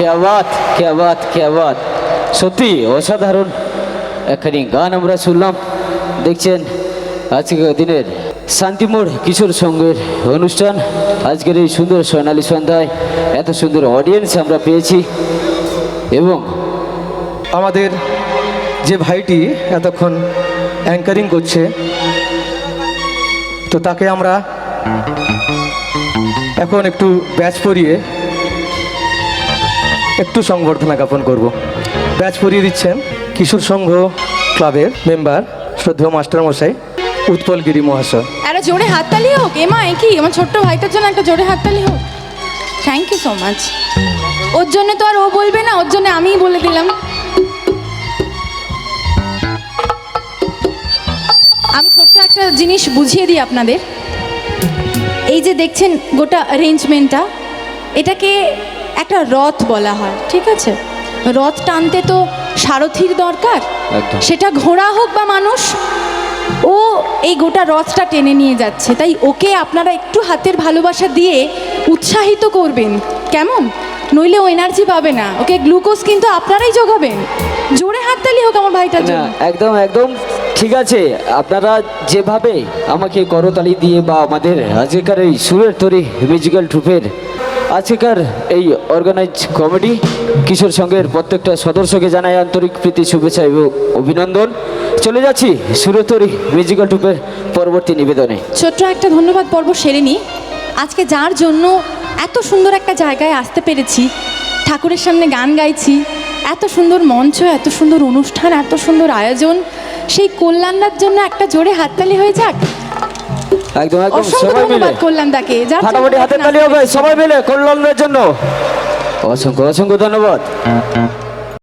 क्या बात क्या बात क्या बात সত্যি অসাধারণ একখানি গান আমরা শুনলাম। দেখছেন আজকের দিনের শান্তিমোড় কিশোর সংঘের অনুষ্ঠান। আজকের এই সুন্দর সোনালী সন্ধ্যায় এত সুন্দর অডিয়েন্স আমরা পেয়েছি এবং আমাদের যে ভাইটি এতক্ষণ অ্যাঙ্কারিং করছে তো তাকে আমরা এখন একটু ব্যাচ পরিয়ে একটু সংবর্ধনা জ্ঞাপন করব। ব্যাচ পরিয়ে দিচ্ছেন কিশোর সংঘ ক্লাবের মেম্বার শ্রদ্ধেয় মাস্টারমশাই উৎপল গিরি মহাশয়। একটা জোরে হাততালি হোক। এমা কি আমার ছোট্ট ভাইটার জন্য একটা জোরে হাততালি হোক। Thank you so much. ওর জন্য তো আর ও বলবে না, ওর জন্য আমিই বলে দিলাম। আমি ছোট্ট একটা জিনিস বুঝিয়ে দিই আপনাদের। এই যে দেখছেন গোটা অ্যারেঞ্জমেন্টটা, এটাকে একটা রথ বলা হয়, ঠিক আছে? রথ টানতে তো সারথির দরকার, সেটা ঘোড়া হোক বা মানুষ। ও এই গোটা রথটা টেনে নিয়ে যাচ্ছে, তাই ওকে আপনারা একটু হাতের ভালোবাসা দিয়ে উৎসাহিত করবেন, কেমন? নইলে ও এনার্জি পাবে না। ওকে গ্লুকোজ কিন্তু আপনারাই যোগাবেন। জোরে হাততালি হোক আমার ভাইটার জন্য। একদম একদম ঠিক আছে। আপনারা যেভাবে আমাকে করতালি দিয়ে বা আমাদের আজকের এই সুরের তরি মিউজিক্যাল ট্রুপের আজকের এই অর্গানাইজ কমিটি কিশোর সংঘের প্রত্যেকটা সদস্যকে জানাই আন্তরিক প্রীতি শুভেচ্ছা এবং অভিনন্দন। চলে যাচ্ছি সুরের তরি মিউজিক্যাল ট্রুপের পরবর্তী নিবেদনে। ছোট্ট একটা ধন্যবাদ পর্ব সেরে নিই। আজকে যার জন্য এত সুন্দর একটা জায়গায় আসতে পেরেছি, ঠাকুরের সামনে গান গাইছি, এত সুন্দর মঞ্চ, এত সুন্দর অনুষ্ঠান, এত সুন্দর আয়োজন, সেই কল্যাণদার জন্য একটা জোরে হাততালি হয়ে যাক। একদম একদম অসংখ্য সবাই মিলে ধন্যবাদ কল্যাণদাকে। ফাটাফাটি হাতে তালি হবে সবাই মিলে কল্যাণের জন্য। অসংখ্য অসংখ্য ধন্যবাদ।